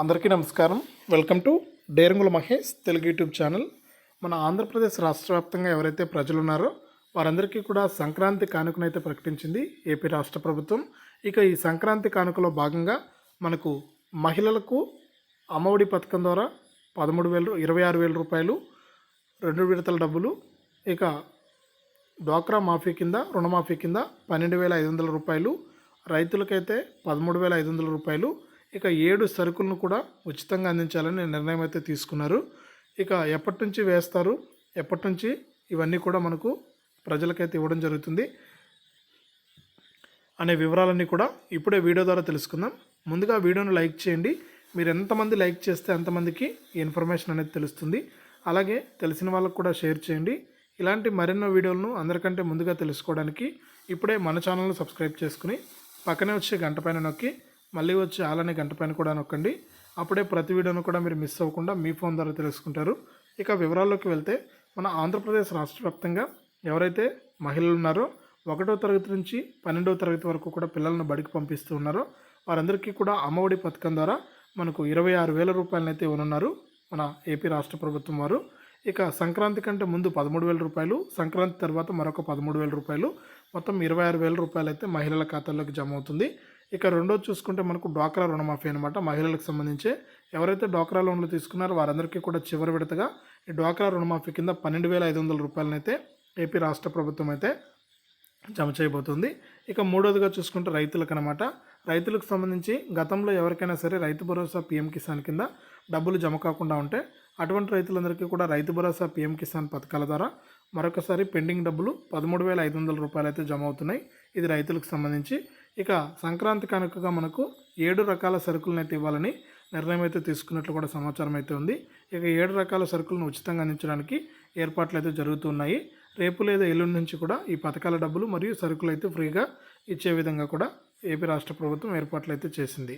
అందరికీ నమస్కారం. Welcome to Derangula Mahesh Telugu YouTube channel. మన ఆంధ్రప్రదేశ్ రాష్ట్ర వ్యాప్తంగా ఎవరైతే ప్రజలు ఉన్నారో వారందరికీ కూడా సంక్రాంతి కానుకనైతే ప్రకటించింది ఏపీ రాష్ట్ర ప్రభుత్వం. ఇక ఈ సంక్రాంతి కానుకలో భాగంగా మనకు మహిళలకు అమ్మఒడి పథకం ద్వారా 26,000 రూపాయలు 2 విడతల డబ్బులు, ఇక డ్వాక్రా మాఫీ కింద రుణమాఫీ కింద 12,500 రూపాయలు, రైతులకైతే 13,500 రూపాయలు, ఇక 7 సరుకులను కూడా ఉచితంగా అందించాలని నిర్ణయం అయితే తీసుకున్నారు. ఇక ఎప్పటి నుంచి వేస్తారు, ఎప్పటి నుంచి ఇవన్నీ కూడా మనకు ప్రజలకైతే ఇవ్వడం జరుగుతుంది అనే వివరాలన్నీ కూడా ఇప్పుడే వీడియో ద్వారా తెలుసుకుందాం. ముందుగా వీడియోను లైక్ చేయండి. మీరు ఎంతమంది లైక్ చేస్తే అంతమందికి ఈ ఇన్ఫర్మేషన్ అనేది తెలుస్తుంది. అలాగే తెలిసిన వాళ్ళకు కూడా షేర్ చేయండి. ఇలాంటి మరెన్నో వీడియోలను అందరికంటే ముందుగా తెలుసుకోవడానికి ఇప్పుడే మన ఛానల్ను సబ్స్క్రైబ్ చేసుకుని పక్కనే వచ్చే గంట పైన నొక్కి మళ్ళీ వచ్చి ఆలనే గంట పైన కూడా నొక్కండి. అప్పుడే ప్రతి వీడియోను కూడా మీరు మిస్ అవ్వకుండా మీ ఫోన్ ద్వారా తెలుసుకుంటారు. ఇక వివరాల్లోకి వెళ్తే మన ఆంధ్రప్రదేశ్ రాష్ట్ర వ్యాప్తంగా ఎవరైతే మహిళలు ఉన్నారో 1వ తరగతి నుంచి 12వ తరగతి వరకు కూడా పిల్లలను బడికి పంపిస్తూ ఉన్నారో వారందరికీ కూడా అమ్మఒడి పథకం ద్వారా మనకు 26,000 రూపాయలనైతే ఇవ్వనున్నారు మన ఏపీ రాష్ట్ర ప్రభుత్వం వారు. ఇక సంక్రాంతి కంటే ముందు 13,000 రూపాయలు, సంక్రాంతి తర్వాత మరొక 13,000 రూపాయలు, మొత్తం 26,000 రూపాయలు అయితే మహిళల ఖాతాల్లోకి జమ అవుతుంది. ఇక రెండోది చూసుకుంటే మనకు డ్వాక్రా రుణమాఫీ అనమాట. మహిళలకు సంబంధించి ఎవరైతే డ్వాక్రా లోన్లు తీసుకున్నారో వారందరికీ కూడా చివరి విడతగా ఈ డ్వాక్రా రుణమాఫీ కింద 12,500 రూపాయలనైతే ఏపీ రాష్ట్ర ప్రభుత్వం అయితే జమ చేయబోతుంది. ఇక మూడోదిగా చూసుకుంటే రైతులకు అనమాట. రైతులకు సంబంధించి గతంలో ఎవరికైనా సరే రైతు భరోసా పీఎం కిసాన్ కింద డబ్బులు జమ కాకుండా ఉంటే అటువంటి రైతులందరికీ కూడా రైతు భరోసా పీఎం కిసాన్ పథకాల ద్వారా మరొకసారి పెండింగ్ డబ్బులు 13,500 రూపాయలు అయితే జమ అవుతున్నాయి. ఇది రైతులకు సంబంధించి. ఇక సంక్రాంతి కానుకగా మనకు 7 రకాల సరుకులను అయితే ఇవ్వాలని నిర్ణయం అయితే తీసుకున్నట్లు కూడా సమాచారం అయితే ఉంది. ఇక 7 రకాల సరుకులను ఉచితంగా అందించడానికి ఏర్పాట్లు అయితే జరుగుతున్నాయి. రేపు లేదా ఎల్లుండి నుంచి కూడా ఈ పథకాల డబ్బులు మరియు సరుకులు అయితే ఫ్రీగా ఇచ్చే విధంగా కూడా ఏపీ రాష్ట్ర ప్రభుత్వం ఏర్పాట్లు అయితే చేసింది.